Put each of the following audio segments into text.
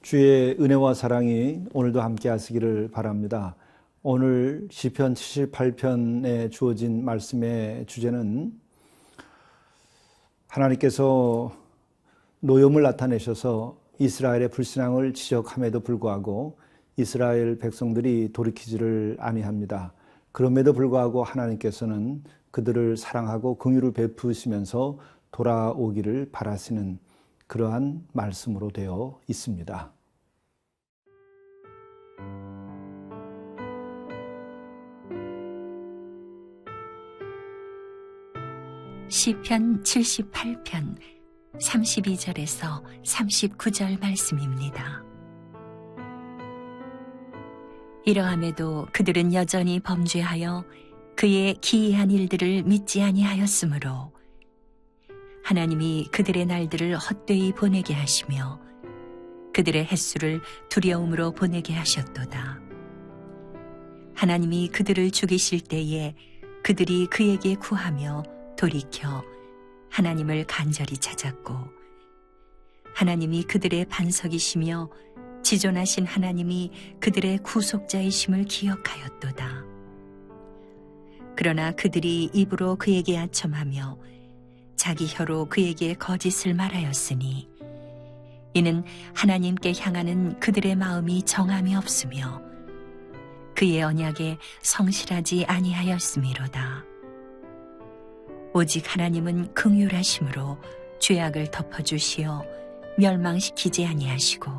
주의 은혜와 사랑이 오늘도 함께 하시기를 바랍니다. 오늘 시편 78편에 주어진 말씀의 주제는 하나님께서 노염을 나타내셔서 이스라엘의 불신앙을 지적함에도 불구하고 이스라엘 백성들이 돌이키지를 아니합니다. 그럼에도 불구하고 하나님께서는 그들을 사랑하고 긍휼을 베푸시면서 돌아오기를 바라시는 그러한 말씀으로 되어 있습니다. 시편 78편 32절에서 39절 말씀입니다. 이러함에도 그들은 여전히 범죄하여 그의 기이한 일들을 믿지 아니하였으므로 하나님이 그들의 날들을 헛되이 보내게 하시며 그들의 햇수를 두려움으로 보내게 하셨도다. 하나님이 그들을 죽이실 때에 그들이 그에게 구하며 돌이켜 하나님을 간절히 찾았고 하나님이 그들의 반석이시며 지존하신 하나님이 그들의 구속자이심을 기억하였도다. 그러나 그들이 입으로 그에게 아첨하며 자기 혀로 그에게 거짓을 말하였으니 이는 하나님께 향하는 그들의 마음이 정함이 없으며 그의 언약에 성실하지 아니하였음이로다. 오직 하나님은 긍휼하심으로 죄악을 덮어주시어 멸망시키지 아니하시고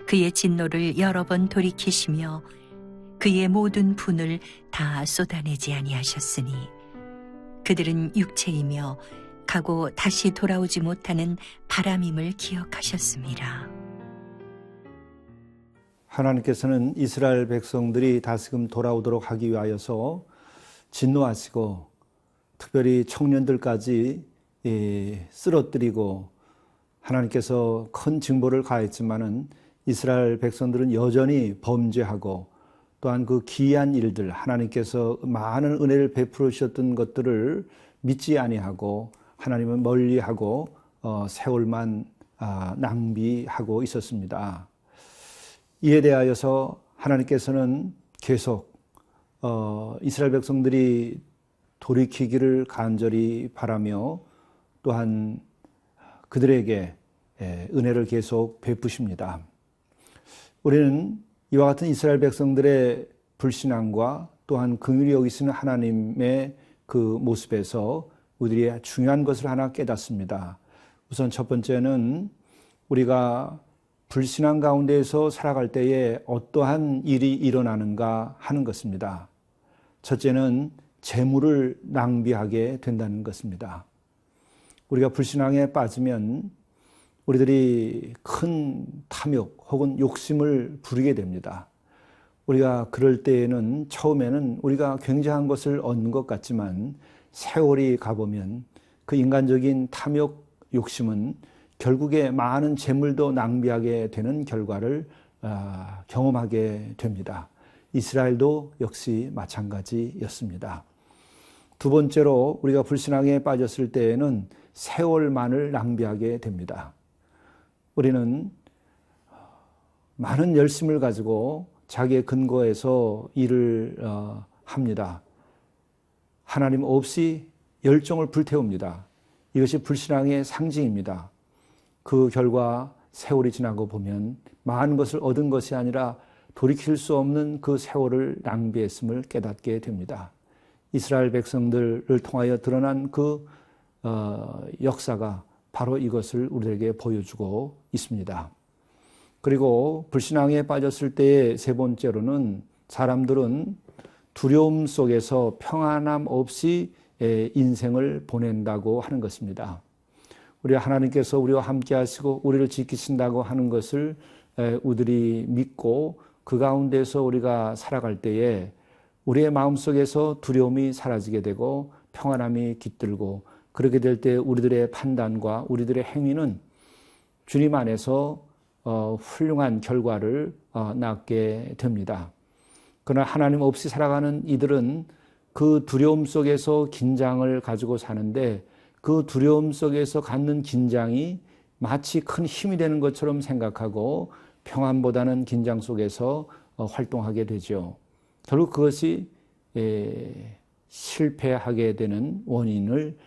그의 진노를 여러 번 돌이키시며 그의 모든 분을 다 쏟아내지 아니하셨으니 그들은 육체이며 가고 다시 돌아오지 못하는 바람임을 기억하셨습니다. 하나님께서는 이스라엘 백성들이 다시금 돌아오도록 하기 위하여서 진노하시고 특별히 청년들까지 쓰러뜨리고 하나님께서 큰 징벌을 가했지만은 이스라엘 백성들은 여전히 범죄하고 또한 그 기이한 일들 하나님께서 많은 은혜를 베풀어 주셨던 것들을 믿지 아니하고 하나님을 멀리하고 세월만 낭비하고 있었습니다. 이에 대하여서 하나님께서는 계속 이스라엘 백성들이 돌이키기를 간절히 바라며 또한 그들에게 은혜를 계속 베푸십니다. 우리는 이와 같은 이스라엘 백성들의 불신앙과 또한 긍휼히 여기시는 하나님의 그 모습에서 우리의 중요한 것을 하나 깨닫습니다. 우선 첫 번째는 우리가 불신앙 가운데에서 살아갈 때에 어떠한 일이 일어나는가 하는 것입니다. 첫째는 재물을 낭비하게 된다는 것입니다. 우리가 불신앙에 빠지면 우리들이 큰 탐욕 혹은 욕심을 부리게 됩니다. 우리가 그럴 때에는 처음에는 우리가 굉장한 것을 얻는 것 같지만 세월이 가보면 그 인간적인 탐욕 욕심은 결국에 많은 재물도 낭비하게 되는 결과를 경험하게 됩니다. 이스라엘도 역시 마찬가지였습니다. 두 번째로 우리가 불신앙에 빠졌을 때에는 세월만을 낭비하게 됩니다. 우리는 많은 열심을 가지고 자기의 근거에서 일을 합니다. 하나님 없이 열정을 불태웁니다. 이것이 불신앙의 상징입니다. 그 결과 세월이 지나고 보면 많은 것을 얻은 것이 아니라 돌이킬 수 없는 그 세월을 낭비했음을 깨닫게 됩니다. 이스라엘 백성들을 통하여 드러난 그 역사가 바로 이것을 우리에게 보여주고 있습니다. 그리고 불신앙에 빠졌을 때의 세 번째로는 사람들은 두려움 속에서 평안함 없이 인생을 보낸다고 하는 것입니다. 우리 하나님께서 우리와 함께 하시고 우리를 지키신다고 하는 것을 우리들이 믿고 그 가운데서 우리가 살아갈 때에 우리의 마음속에서 두려움이 사라지게 되고 평안함이 깃들고 그렇게 될 때 우리들의 판단과 우리들의 행위는 주님 안에서 훌륭한 결과를 낳게 됩니다. 그러나 하나님 없이 살아가는 이들은 그 두려움 속에서 긴장을 가지고 사는데 그 두려움 속에서 갖는 긴장이 마치 큰 힘이 되는 것처럼 생각하고 평안보다는 긴장 속에서 활동하게 되죠. 결국 그것이 실패하게 되는 원인을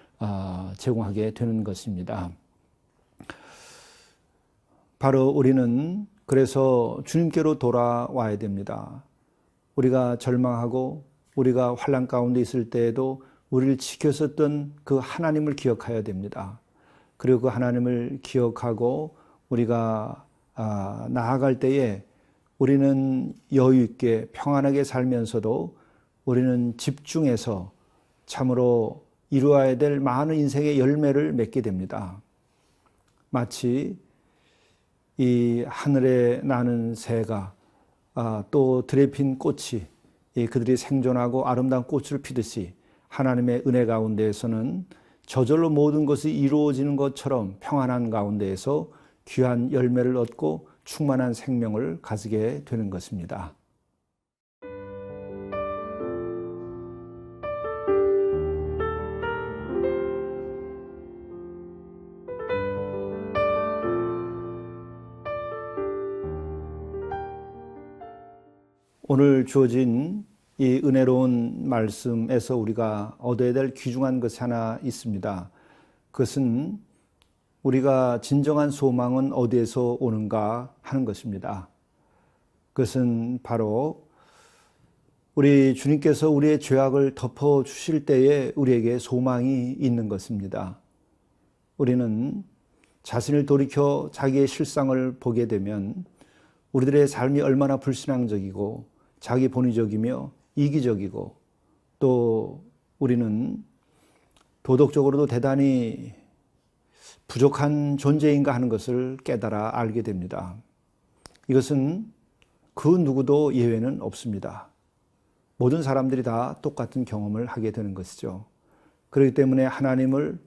제공하게 되는 것입니다. 바로 우리는 그래서 주님께로 돌아와야 됩니다. 우리가 절망하고 우리가 환난 가운데 있을 때에도 우리를 지켰었던 그 하나님을 기억해야 됩니다. 그리고 그 하나님을 기억하고 우리가 나아갈 때에 우리는 여유 있게 평안하게 살면서도 우리는 집중해서 참으로 이루어야 될 많은 인생의 열매를 맺게 됩니다. 마치 이 하늘에 나는 새가 또 들에 핀 꽃이 그들이 생존하고 아름다운 꽃을 피듯이 하나님의 은혜 가운데에서는 저절로 모든 것이 이루어지는 것처럼 평안한 가운데에서 귀한 열매를 얻고 충만한 생명을 가지게 되는 것입니다. 오늘 주어진 이 은혜로운 말씀에서 우리가 얻어야 될 귀중한 것이 하나 있습니다. 그것은 우리가 진정한 소망은 어디에서 오는가 하는 것입니다. 그것은 바로 우리 주님께서 우리의 죄악을 덮어주실 때에 우리에게 소망이 있는 것입니다. 우리는 자신을 돌이켜 자기의 실상을 보게 되면 우리들의 삶이 얼마나 불신앙적이고 자기 본위적이며 이기적이고 또 우리는 도덕적으로도 대단히 부족한 존재인가 하는 것을 깨달아 알게 됩니다. 이것은 그 누구도 예외는 없습니다. 모든 사람들이 다 똑같은 경험을 하게 되는 것이죠. 그렇기 때문에 하나님을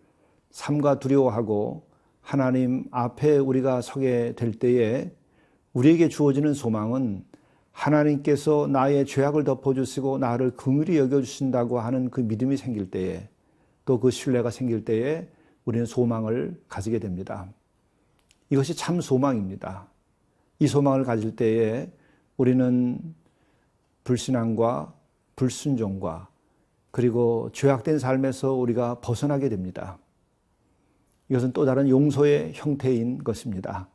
삼가 두려워하고 하나님 앞에 우리가 서게 될 때에 우리에게 주어지는 소망은 하나님께서 나의 죄악을 덮어주시고 나를 긍휼히 여겨주신다고 하는 그 믿음이 생길 때에 또 그 신뢰가 생길 때에 우리는 소망을 가지게 됩니다. 이것이 참 소망입니다. 이 소망을 가질 때에 우리는 불신앙과 불순종과 그리고 죄악된 삶에서 우리가 벗어나게 됩니다. 이것은 또 다른 용서의 형태인 것입니다.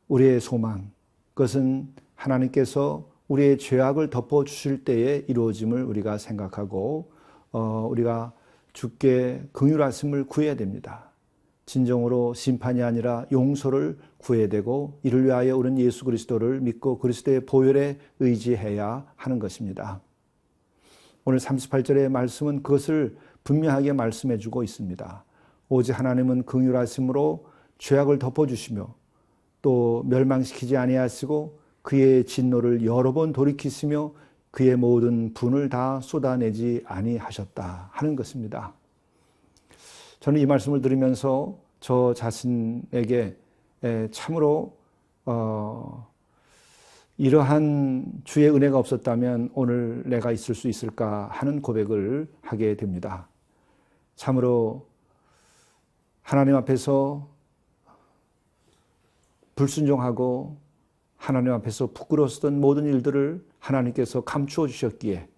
우리의 소망, 그것은 하나님께서 우리의 죄악을 덮어주실 때에 이루어짐을 우리가 생각하고 우리가 주께 긍휼하심을 구해야 됩니다. 진정으로 심판이 아니라 용서를 구해야 되고 이를 위하여 우리는 예수 그리스도를 믿고 그리스도의 보혈에 의지해야 하는 것입니다. 오늘 38절의 말씀은 그것을 분명하게 말씀해 주고 있습니다. 오직 하나님은 긍휼하심으로 죄악을 덮어주시며 또 멸망시키지 아니하시고 그의 진노를 여러 번 돌이키시며 그의 모든 분을 다 쏟아내지 아니하셨다 하는 것입니다. 저는 이 말씀을 들으면서 저 자신에게 참으로 이러한 주의 은혜가 없었다면 오늘 내가 있을 수 있을까 하는 고백을 하게 됩니다. 참으로 하나님 앞에서 불순종하고 하나님 앞에서 부끄러웠던 모든 일들을 하나님께서 감추어 주셨기에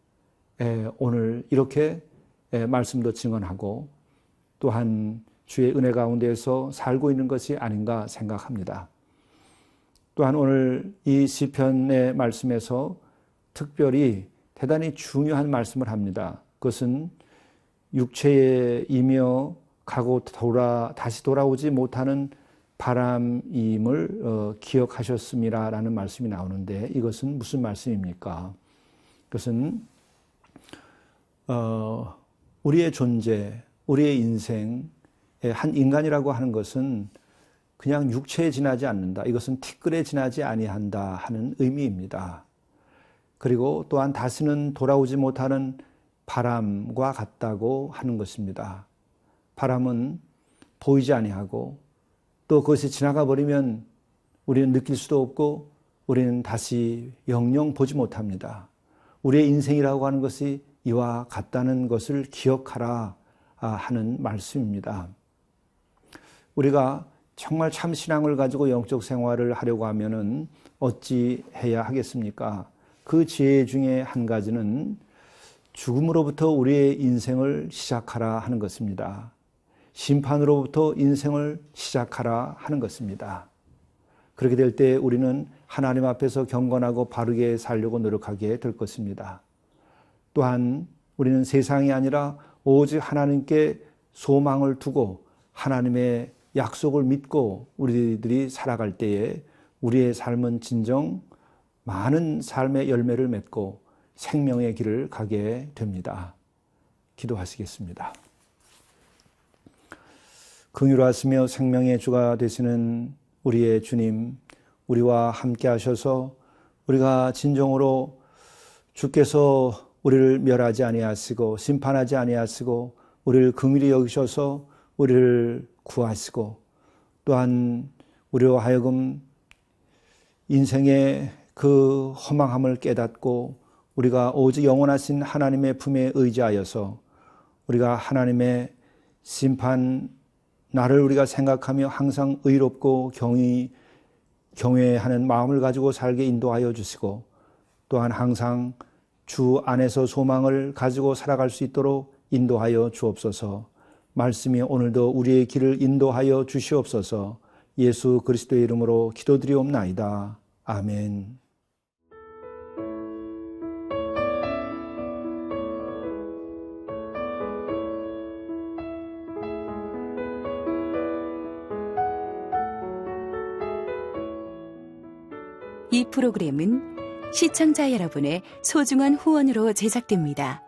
오늘 이렇게 말씀도 증언하고 또한 주의 은혜 가운데에서 살고 있는 것이 아닌가 생각합니다. 또한 오늘 이 시편의 말씀에서 특별히 대단히 중요한 말씀을 합니다. 그것은 육체이며 가고 다시 돌아오지 못하는 바람임을 기억하셨음이라는 말씀이 나오는데 이것은 무슨 말씀입니까? 그것은 우리의 존재, 우리의 인생, 한 인간이라고 하는 것은 그냥 육체에 지나지 않는다. 이것은 티끌에 지나지 아니한다 하는 의미입니다. 그리고 또한 다시는 돌아오지 못하는 바람과 같다고 하는 것입니다. 바람은 보이지 아니하고 또 그것이 지나가 버리면 우리는 느낄 수도 없고 우리는 다시 영영 보지 못합니다. 우리의 인생이라고 하는 것이 이와 같다는 것을 기억하라 하는 말씀입니다. 우리가 정말 참 신앙을 가지고 영적 생활을 하려고 하면은 어찌 해야 하겠습니까? 그 지혜 중에 한 가지는 죽음으로부터 우리의 인생을 시작하라 하는 것입니다. 심판으로부터 인생을 시작하라 하는 것입니다. 그렇게 될 때 우리는 하나님 앞에서 경건하고 바르게 살려고 노력하게 될 것입니다. 또한 우리는 세상이 아니라 오직 하나님께 소망을 두고 하나님의 약속을 믿고 우리들이 살아갈 때에 우리의 삶은 진정 많은 삶의 열매를 맺고 생명의 길을 가게 됩니다. 기도하시겠습니다. 긍휼하시며 생명의 주가 되시는 우리의 주님, 우리와 함께 하셔서 우리가 진정으로 주께서 우리를 멸하지 아니하시고 심판하지 아니하시고 우리를 긍휼히 여기셔서 우리를 구하시고 또한 우리와 하여금 인생의 그 허망함을 깨닫고 우리가 오직 영원하신 하나님의 품에 의지하여서 우리가 하나님의 심판 나를 우리가 생각하며 항상 의롭고 경외하는 마음을 가지고 살게 인도하여 주시고 또한 항상 주 안에서 소망을 가지고 살아갈 수 있도록 인도하여 주옵소서. 말씀이 오늘도 우리의 길을 인도하여 주시옵소서. 예수 그리스도의 이름으로 기도드리옵나이다. 아멘. 이 프로그램은 시청자 여러분의 소중한 후원으로 제작됩니다.